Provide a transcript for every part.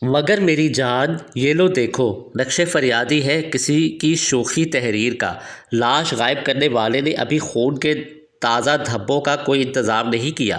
مگر میری جان یہ لو دیکھو، نقش فریادی ہے کسی کی شوخی تحریر کا۔ لاش غائب کرنے والے نے ابھی خون کے تازہ دھبوں کا کوئی انتظام نہیں کیا۔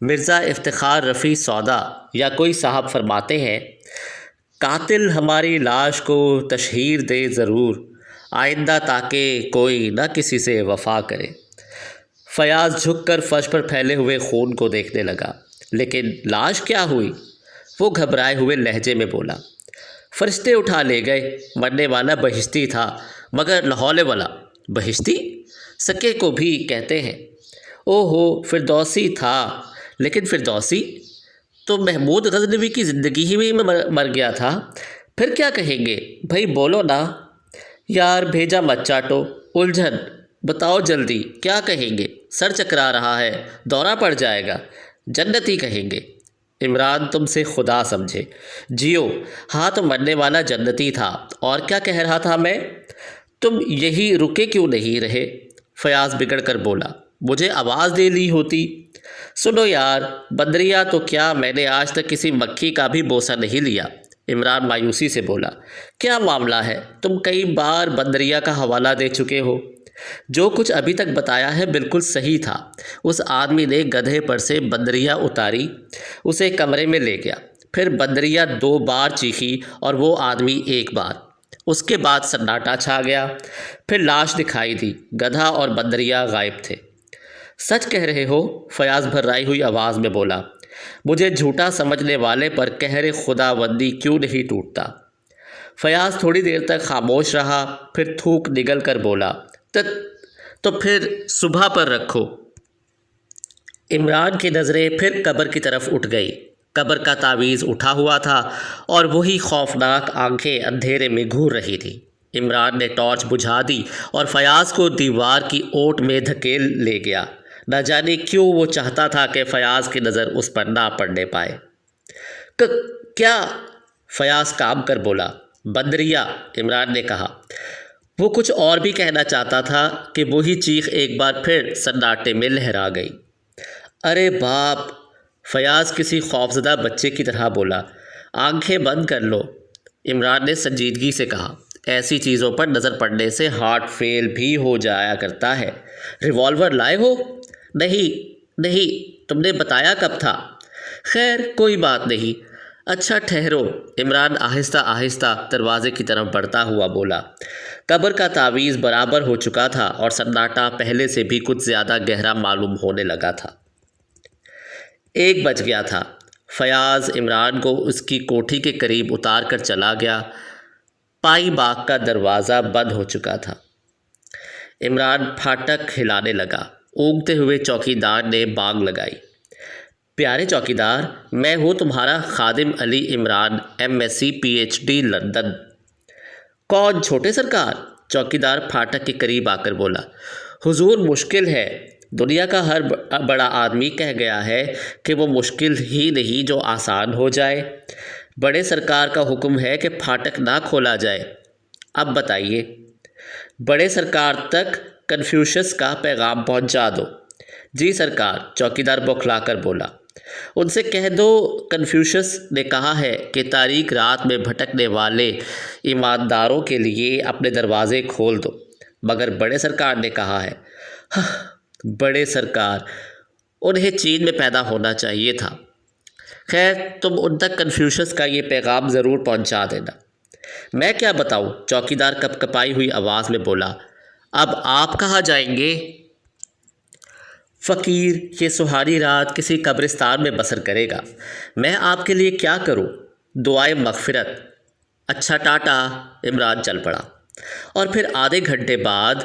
مرزا افتخار رفیع سودا یا کوئی صاحب فرماتے ہیں، قاتل ہماری لاش کو تشہیر دے ضرور، آئندہ تاکہ کوئی نہ کسی سے وفا کرے۔ فیاض جھک کر فرش پر پھیلے ہوئے خون کو دیکھنے لگا۔ لیکن لاش کیا ہوئی؟ وہ گھبرائے ہوئے لہجے میں بولا۔ فرشتے اٹھا لے گئے، مرنے والا بہشتی تھا، مگر لاحول والا۔ بہشتی؟ سکے کو بھی کہتے ہیں۔ او ہو، فردوسی تھا۔ لیکن فردوسی تو محمود غزنوی کی زندگی ہی میں مر گیا تھا۔ پھر کیا کہیں گے؟ بھائی بولو نا یار، بھیجا مت چاٹو، الجھن، بتاؤ جلدی کیا کہیں گے؟ سر چکرا رہا ہے، دورہ پڑ جائے گا۔ جنتی کہیں گے۔ عمران تم سے خدا سمجھے، جیو۔ ہاں تو مرنے والا جنتی تھا، اور کیا کہہ رہا تھا میں؟ تم یہی رکے کیوں نہیں رہے؟ فیاض بگڑ کر بولا۔ مجھے آواز دے لی ہوتی۔ سنو یار، بندریا تو کیا، میں نے آج تک کسی مکھی کا بھی بوسہ نہیں لیا۔ عمران مایوسی سے بولا۔ کیا معاملہ ہے؟ تم کئی بار بندریا کا حوالہ دے چکے ہو۔ جو کچھ ابھی تک بتایا ہے بالکل صحیح تھا۔ اس آدمی نے گدھے پر سے بندریا اتاری، اسے کمرے میں لے گیا۔ پھر بندریا 2 بار چیخی اور وہ آدمی 1 بار۔ اس کے بعد سناٹا چھا گیا۔ پھر لاش دکھائی دی، گدھا اور بندریا غائب تھے۔ سچ کہہ رہے ہو؟ فیاض بھرائی ہوئی آواز میں بولا۔ مجھے جھوٹا سمجھنے والے پر قہر خداوندی کیوں نہیں ٹوٹتا؟ فیاض تھوڑی دیر تک خاموش رہا، پھر تھوک نگل کر بولا۔ تو پھر صبح پر رکھو۔ عمران کی نظریں پھر قبر کی طرف اٹھ گئی۔ قبر کا تعویذ اٹھا ہوا تھا اور وہی خوفناک آنکھیں اندھیرے میں گھور رہی تھیں۔ عمران نے ٹارچ بجھا دی اور فیاض کو دیوار کی اوٹ میں دھکیل لے گیا۔ نہ جانے کیوں وہ چاہتا تھا کہ فیاض کی نظر اس پر نہ پڑنے پائے۔ کیا؟ فیاض کام کر بولا۔ بندریا، عمران نے کہا۔ وہ کچھ اور بھی کہنا چاہتا تھا کہ وہی چیخ ایک بار پھر سناٹے میں لہرا گئی۔ ارے باپ! فیاض کسی خوفزدہ بچے کی طرح بولا۔ آنکھیں بند کر لو، عمران نے سنجیدگی سے کہا۔ ایسی چیزوں پر نظر پڑنے سے ہارٹ فیل بھی ہو جایا کرتا ہے۔ ریوالور لائے ہو؟ نہیں، تم نے بتایا کب تھا؟ خیر کوئی بات نہیں۔ اچھا ٹھہرو، عمران آہستہ آہستہ دروازے کی طرف بڑھتا ہوا بولا۔ قبر کا تعویذ برابر ہو چکا تھا اور سناٹا پہلے سے بھی کچھ زیادہ گہرا معلوم ہونے لگا تھا۔ 1 بج گیا تھا۔ فیاض عمران کو اس کی کوٹھی کے قریب اتار کر چلا گیا۔ پائی باغ کا دروازہ بند ہو چکا تھا۔ عمران پھاٹک ہلانے لگا۔ اونگتے ہوئے چوکیدار نے بانگ لگائی۔ پیارے چوکیدار، میں ہوں تمہارا خادم Ali Imran, MSc PhD London. کون؟ چھوٹے سرکار؟ چوکیدار پھاٹک کے قریب آ کر بولا۔ حضور مشکل ہے، دنیا کا ہر بڑا آدمی کہہ گیا ہے کہ وہ مشکل ہی نہیں جو آسان ہو جائے۔ بڑے سرکار کا حکم ہے کہ پھاٹک نہ کھولا جائے۔ اب بتائیے۔ بڑے سرکار تک کنفیوشس کا پیغام پہنچا دو۔ جی سرکار، چوکیدار بوکھلا کر بولا۔ ان سے کہہ دو کنفیوشس نے کہا ہے کہ تاریک رات میں بھٹکنے والے ایمانداروں کے لیے اپنے دروازے کھول دو، مگر بڑے سرکار نے کہا ہے۔ بڑے سرکار، انہیں چین میں پیدا ہونا چاہیے تھا۔ خیر، تم ان تک کنفیوشس کا یہ پیغام ضرور پہنچا دینا۔ میں کیا بتاؤں؟ چوکیدار کپ کپائی ہوئی آواز میں بولا۔ اب آپ کہاں جائیں گے؟ فقیر یہ سہانی رات کسی قبرستان میں بسر کرے گا۔ میں آپ کے لیے کیا کروں؟ دعائے مغفرت۔ اچھا ٹاٹا، عمران چل پڑا۔ اور پھر آدھے گھنٹے بعد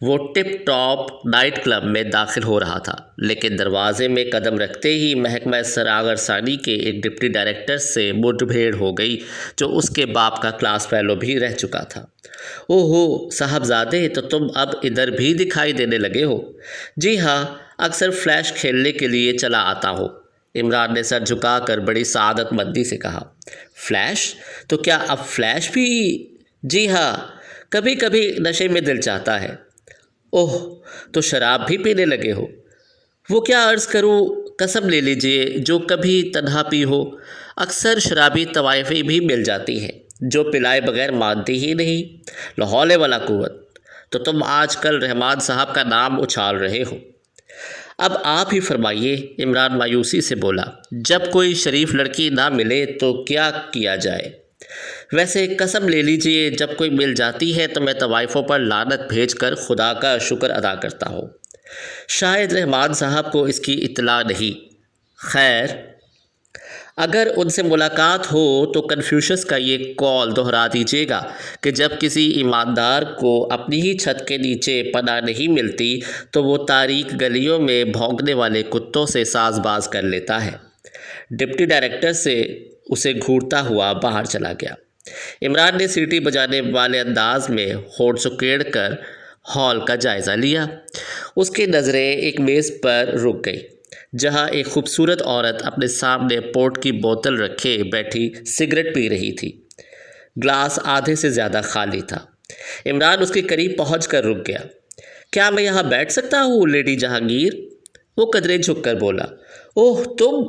وہ ٹپ ٹاپ نائٹ کلب میں داخل ہو رہا تھا، لیکن دروازے میں قدم رکھتے ہی محکمہ سراغر ثانی کے ایک ڈپٹی ڈائریکٹر سے مڈ بھیڑ ہو گئی جو اس کے باپ کا کلاس فیلو بھی رہ چکا تھا۔ او ہو صاحبزادے، تو تم اب ادھر بھی دکھائی دینے لگے ہو؟ جی ہاں، اکثر فلیش کھیلنے کے لیے چلا آتا ہوں، عمران نے سر جھکا کر بڑی سعادت مندی سے کہا۔ فلیش؟ تو کیا اب فلیش بھی؟ جی ہاں، کبھی کبھی نشے میں دل چاہتا ہے۔ اوہ، تو شراب بھی پینے لگے ہو؟ وہ کیا عرض کروں، قسم لے لیجئے جو کبھی تنہا پی ہو، اکثر شرابی طوائفیں بھی مل جاتی ہیں جو پلائے بغیر مانتی ہی نہیں۔ لا حول ولا قوت۔ تو تم آج کل رحمان صاحب کا نام اچھال رہے ہو۔ اب آپ ہی فرمائیے، عمران مایوسی سے بولا۔ جب کوئی شریف لڑکی نہ ملے تو کیا کیا جائے؟ ویسے قسم لے لیجئے جب کوئی مل جاتی ہے تو میں طوائفوں پر لعنت بھیج کر خدا کا شکر ادا کرتا ہوں۔ شاید رحمان صاحب کو اس کی اطلاع نہیں۔ خیر، اگر ان سے ملاقات ہو تو کنفیوشس کا یہ قول دہرا دیجیے گا کہ جب کسی ایماندار کو اپنی ہی چھت کے نیچے پناہ نہیں ملتی تو وہ تاریک گلیوں میں بھونکنے والے کتوں سے ساز باز کر لیتا ہے۔ ڈپٹی ڈائریکٹر سے اسے گھورتا ہوا باہر چلا گیا۔ عمران نے سیٹی بجانے والے انداز میں ہونٹ سکیڑ کر ہال کا جائزہ لیا۔ اس کی نظریں ایک میز پر رک گئی جہاں ایک خوبصورت عورت اپنے سامنے پورٹ کی بوتل رکھے بیٹھی سگریٹ پی رہی تھی۔ گلاس آدھے سے زیادہ خالی تھا۔ عمران اس کے قریب پہنچ کر رک گیا۔ کیا میں یہاں بیٹھ سکتا ہوں لیڈی جہانگیر؟ وہ قدرے جھک کر بولا۔ اوہ تم!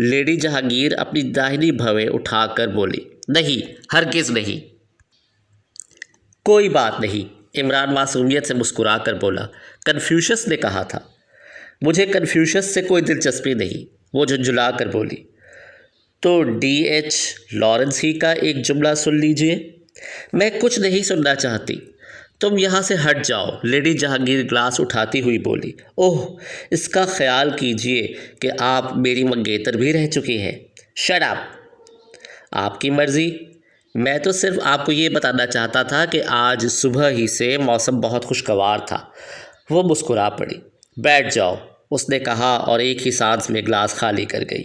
لیڈی جہانگیر اپنی داہنی بھویں اٹھا کر بولی۔ نہیں، ہرگز نہیں۔ کوئی بات نہیں، عمران معصومیت سے مسکرا کر بولا۔ کنفیوشس نے کہا تھا۔ مجھے کنفیوشس سے کوئی دلچسپی نہیں، وہ جھنجھلا کر بولی۔ تو ڈی ایچ لارنس ہی کا ایک جملہ سن لیجئے۔ میں کچھ نہیں سننا چاہتی، تم یہاں سے ہٹ جاؤ، لیڈی جہانگیر گلاس اٹھاتی ہوئی بولی۔ اوہ، اس کا خیال کیجئے کہ آپ میری منگیتر بھی رہ چکی ہیں۔ Shut up! آپ کی مرضی۔ میں تو صرف آپ کو یہ بتانا چاہتا تھا کہ آج صبح ہی سے موسم بہت خوشگوار تھا۔ وہ مسکرا پڑی۔ بیٹھ جاؤ، اس نے کہا اور ایک ہی سانس میں گلاس خالی کر گئی۔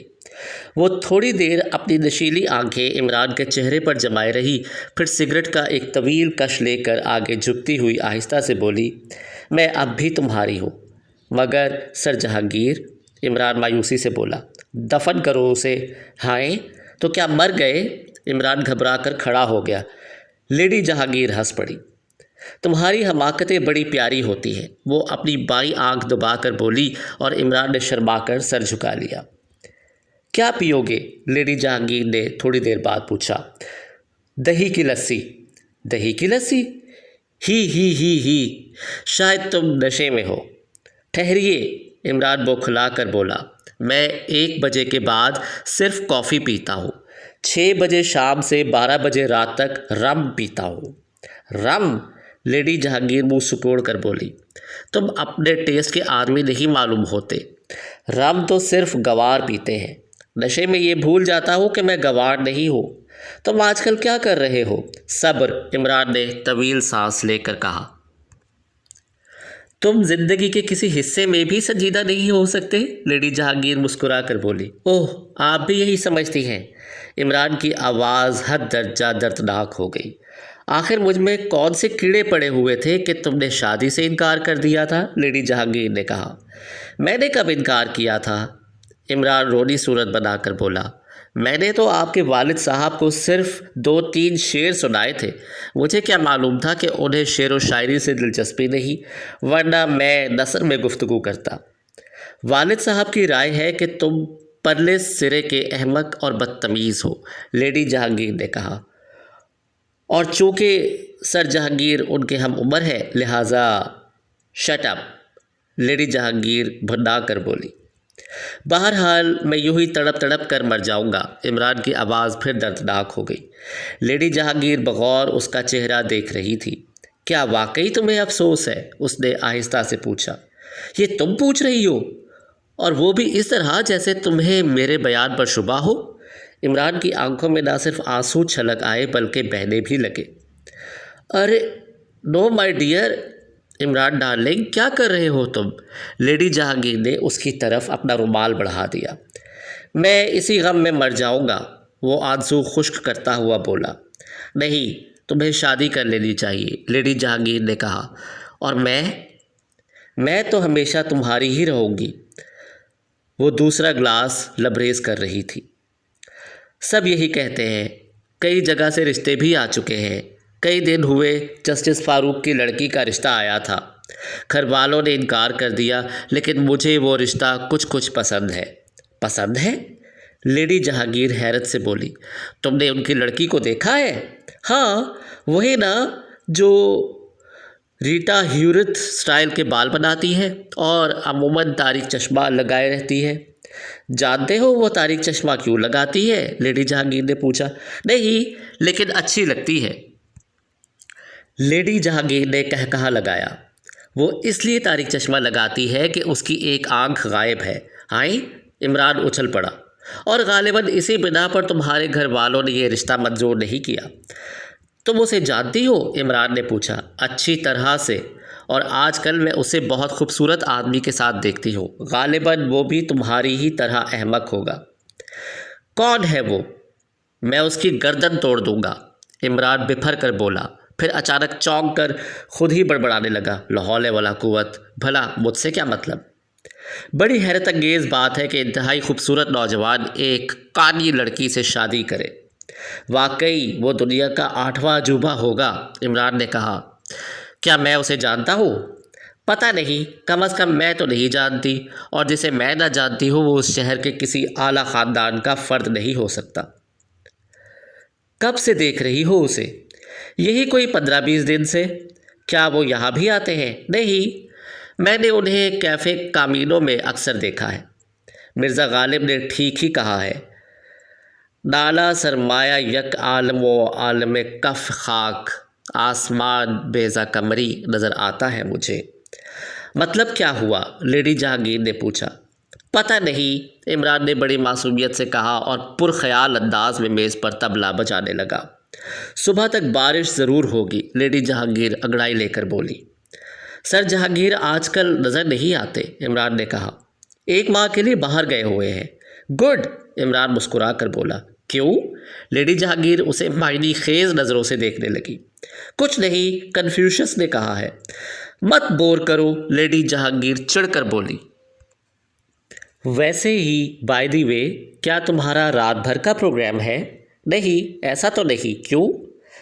وہ تھوڑی دیر اپنی نشیلی آنکھیں عمران کے چہرے پر جمائے رہی، پھر سگریٹ کا ایک طویل کش لے کر آگے جھکتی ہوئی آہستہ سے بولی، میں اب بھی تمہاری ہوں، مگر سر جہانگیر، عمران مایوسی سے بولا، دفن کرو اسے۔ ہائے، تو کیا مر گئے؟ عمران گھبرا کر کھڑا ہو گیا۔ لیڈی جہانگیر ہنس پڑی۔ تمہاری حماقتیں بڑی پیاری ہوتی ہیں، وہ اپنی بائیں آنکھ دبا کر بولی اور عمران نے شرما کر سر جھکا لیا۔ کیا پیو گے؟ لیڈی جہانگیر نے تھوڑی دیر بعد پوچھا۔ دہی کی لسی۔ دہی کی لسی؟ ہی شاید تم نشے میں ہو۔ ٹھہریے، عمران بوکھلا کر بولا، میں 1 بجے کے بعد صرف کافی پیتا ہوں، 6 بجے شام سے 12 بجے رات تک رم پیتا ہوں۔ رم؟ لیڈی جہانگیر منہ سکوڑ کر بولی، تم اپنے ٹیسٹ کے آدمی نہیں معلوم ہوتے۔ رم تو صرف گوار پیتے ہیں۔ نشے میں یہ بھول جاتا ہوں کہ میں گوار نہیں ہوں۔ تم آج کل کیا کر رہے ہو؟ صبر، عمران نے طویل سانس لے کر کہا۔ تم زندگی کے کسی حصے میں بھی سنجیدہ نہیں ہو سکتے؟ لیڈی جہانگیر مسکرا کر بولی۔ اوہ، آپ بھی یہی سمجھتی ہیں؟ عمران کی آواز حد درجہ دردناک ہو گئی۔ آخر مجھ میں کون سے کیڑے پڑے ہوئے تھے کہ تم نے شادی سے انکار کر دیا تھا؟ لیڈی جہانگیر نے کہا۔ میں نے کب انکار کیا تھا؟ عمران رونی صورت بنا کر بولا۔ میں نے تو آپ کے والد صاحب کو صرف 2-3 شعر سنائے تھے، مجھے کیا معلوم تھا کہ انہیں شعر و شاعری سے دلچسپی نہیں، ورنہ میں نثر میں گفتگو کرتا۔ والد صاحب کی رائے ہے کہ تم پرلے سرے کے احمق اور بدتمیز ہو، لیڈی جہانگیر نے کہا، اور چونکہ سر جہانگیر ان کے ہم عمر ہے لہٰذا شٹ اپ، لیڈی جہانگیر بھڑا کر بولی۔ بہرحال میں یوں ہی تڑپ تڑپ کر مر جاؤں گا۔ عمران کی آواز پھر دردناک ہو گئی۔ لیڈی جہانگیر بغور اس کا چہرہ دیکھ رہی تھی۔ کیا واقعی تمہیں افسوس ہے؟ اس نے آہستہ سے پوچھا۔ یہ تم پوچھ رہی ہو؟ اور وہ بھی اس طرح جیسے تمہیں میرے بیان پر شبہ ہو؟ عمران کی آنکھوں میں نہ صرف آنسو چھلک آئے بلکہ بہنے بھی لگے۔ ارے نو مائی ڈیئر، عمران ڈارلنگ، کیا کر رہے ہو تم؟ لیڈی جہانگیر نے اس کی طرف اپنا رومال بڑھا دیا۔ میں اسی غم میں مر جاؤں گا، وہ آنسو خشک کرتا ہوا بولا۔ نہیں، تمہیں شادی کر لینی چاہیے، لیڈی جہانگیر نے کہا، اور میں تو ہمیشہ تمہاری ہی رہوں گی۔ وہ دوسرا گلاس لبریز کر رہی تھی۔ سب یہی کہتے ہیں، کئی جگہ سے رشتے بھی آ چکے ہیں، کئی دن ہوئے جسٹس فاروق کی لڑکی کا رشتہ آیا تھا، گھر والوں نے انکار کر دیا، لیکن مجھے وہ رشتہ کچھ پسند ہے۔ پسند ہے؟ لیڈی جہانگیر حیرت سے بولی۔ تم نے ان کی لڑکی کو دیکھا ہے؟ ہاں، وہی نا جو ریٹا ہیورتھ سٹائل کے بال بناتی ہے اور عموماً تاریک چشمہ لگائے رہتی ہے۔ جانتے ہو وہ تاریک چشمہ کیوں لگاتی ہے؟ لیڈی جہانگیر نے پوچھا۔ نہیں، لیکن اچھی لگتی ہے۔ لیڈی جہانگیر نے کہا لگایا۔ وہ اس لیے تاریک چشمہ لگاتی ہے کہ اس کی ایک آنکھ غائب ہے۔ آئیں، عمران اچھل پڑا۔ اور غالباً اسی بنا پر تمہارے گھر والوں نے یہ رشتہ منظور نہیں کیا۔ تم اسے جانتی ہو؟ عمران نے پوچھا۔ اچھی طرح سے، اور آج کل میں اسے بہت خوبصورت آدمی کے ساتھ دیکھتی ہوں۔ غالباً وہ بھی تمہاری ہی طرح احمق ہوگا۔ کون ہے وہ؟ میں اس کی گردن توڑ دوں گا، عمران بپھر کر بولا، پھر اچانک چونک کر خود ہی بڑبڑانے لگا۔ لا حول ولا قوت، بھلا مجھ سے کیا مطلب؟ بڑی حیرت انگیز بات ہے کہ انتہائی خوبصورت نوجوان ایک کانی لڑکی سے شادی کرے۔ واقعی وہ دنیا کا 8واں عجوبہ ہوگا، عمران نے کہا۔ کیا میں اسے جانتا ہوں؟ پتہ نہیں، کم از کم میں تو نہیں جانتی، اور جسے میں نہ جانتی ہوں وہ اس شہر کے کسی اعلیٰ خاندان کا فرد نہیں ہو سکتا۔ کب سے دیکھ رہی ہو اسے؟ یہی کوئی 15-20 دن سے۔ کیا وہ یہاں بھی آتے ہیں؟ نہیں، میں نے انہیں کیفے کامینو میں اکثر دیکھا ہے۔ مرزا غالب نے ٹھیک ہی کہا ہے۔ نالا سرمایہ یک عالم و عالم کف خاک، آسمان بیضا قمری نظر آتا ہے مجھے۔ مطلب کیا ہوا؟ لیڈی جہانگیر نے پوچھا۔ پتہ نہیں، عمران نے بڑی معصومیت سے کہا اور پرخیال انداز میں میز پر طبلہ بجانے لگا۔ صبح تک بارش ضرور ہوگی، لیڈی جہانگیر انگڑائی لے کر بولی۔ سر جہانگیر آج کل نظر نہیں آتے، عمران نے کہا۔ 1 ماہ کے لیے باہر گئے ہوئے ہیں۔ گڈ، عمران مسکرا کر بولا۔ کیوں؟ لیڈی جہانگیر اسے معنی خیز نظروں سے دیکھنے لگی۔ کچھ نہیں، کنفیوشس نے کہا ہے۔ مت بور کرو، لیڈی جہانگیر چڑھ کر بولی۔ ویسے ہی بائی دی وے، کیا تمہارا رات بھر کا پروگرام ہے؟ نہیں، ایسا تو نہیں۔ کیوں؟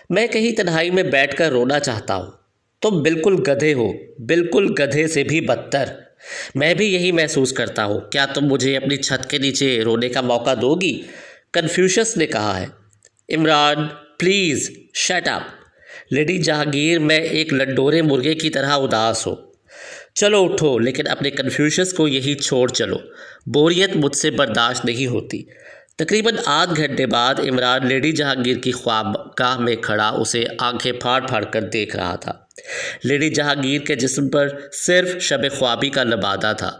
میں کہیں تنہائی میں بیٹھ کر رونا چاہتا ہوں۔ تم بالکل گدھے ہو، بالکل گدھے سے بھی بدتر۔ میں بھی یہی محسوس کرتا ہوں۔ کیا تم مجھے اپنی چھت کے نیچے رونے کا موقع دو گی؟ کنفیوشس نے کہا ہے۔ Imran, please shut up. Lady Jahangir میں ایک لنڈورے مرغے کی طرح اداس ہو۔ چلو اٹھو، لیکن اپنے کنفیوشس کو یہی چھوڑ چلو۔ بوریت مجھ سے برداشت نہیں ہوتی۔ تقریباً آدھ گھنٹے بعد عمران لیڈی جہانگیر کی خوابگاہ میں کھڑا اسے آنکھیں پھاڑ پھاڑ کر دیکھ رہا تھا۔ لیڈی جہانگیر کے جسم پر صرف شب خوابی کا لبادہ تھا۔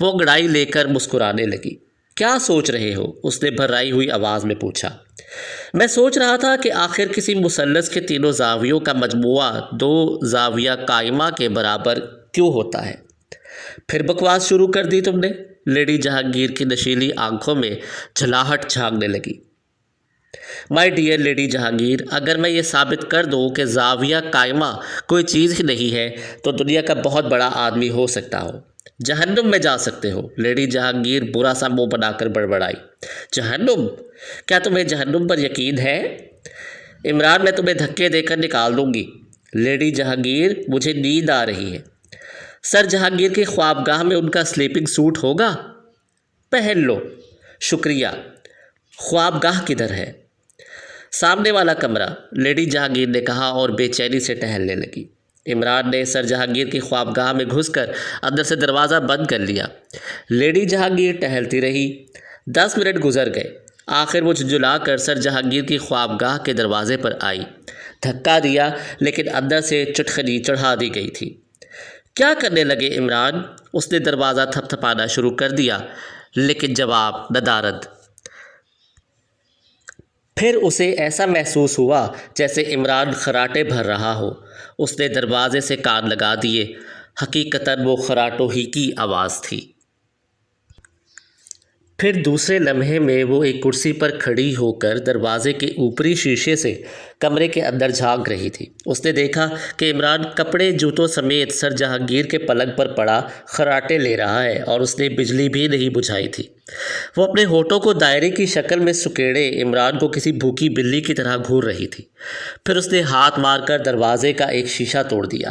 وہ انگڑائی لے کر مسکرانے لگی۔ کیا سوچ رہے ہو؟ اس نے بھرائی ہوئی آواز میں پوچھا۔ میں سوچ رہا تھا کہ آخر کسی مثلث کے تینوں زاویوں کا مجموعہ 2 زاویہ قائمہ کے برابر کیوں ہوتا ہے؟ پھر بکواس شروع کر دی تم نے؟ لیڈی جہانگیر کی نشیلی آنکھوں میں جھلاہٹ جھانکنے لگی۔ مائی ڈیئر لیڈی جہانگیر، اگر میں یہ ثابت کر دوں کہ زاویہ قائمہ کوئی چیز ہی نہیں ہے تو دنیا کا بہت بڑا آدمی ہو سکتا ہو۔ جہنم میں جا سکتے ہو، لیڈی جہانگیر برا سا منہ بنا کر بڑبڑائی۔ جہنم؟ کیا تمہیں جہنم پر یقین ہے؟ عمران، میں تمہیں دھکے دے کر نکال دوں گی۔ لیڈی جہانگیر، مجھے نیند آ رہی ہے۔ سر جہانگیر کی خوابگاہ میں ان کا سلیپنگ سوٹ ہوگا؟ پہن لو۔ شکریہ۔ خوابگاہ کدھر ہے؟ سامنے والا کمرہ، لیڈی جہانگیر نے کہا اور بے چینی سے ٹہلنے لگی۔ عمران نے سر جہانگیر کی خوابگاہ میں گھس کر اندر سے دروازہ بند کر لیا۔ لیڈی جہانگیر ٹہلتی رہی۔ 10 منٹ گزر گئے۔ آخر وہ جھنجھلا کر سر جہانگیر کی خوابگاہ کے دروازے پر آئی۔ دھکا دیا، لیکن اندر سے چٹخنی چڑھا دی گئی تھی۔ کیا کرنے لگے عمران؟ اس نے دروازہ تھپ تھپانا شروع کر دیا، لیکن جواب ندارد۔ پھر اسے ایسا محسوس ہوا جیسے عمران خراٹے بھر رہا ہو۔ اس نے دروازے سے کان لگا دیے۔ حقیقتاً وہ خراٹوں ہی کی آواز تھی۔ پھر دوسرے لمحے میں وہ ایک کرسی پر کھڑی ہو کر دروازے کے اوپری شیشے سے کمرے کے اندر جھانک رہی تھی۔ اس نے دیکھا کہ عمران کپڑے جوتوں سمیت سر جہانگیر کے پلنگ پر پڑا خراٹے لے رہا ہے، اور اس نے بجلی بھی نہیں بجھائی تھی۔ وہ اپنے ہونٹوں کو دائرے کی شکل میں سکیڑے عمران کو کسی بھوکی بلی کی طرح گھور رہی تھی۔ پھر اس نے ہاتھ مار کر دروازے کا ایک شیشہ توڑ دیا۔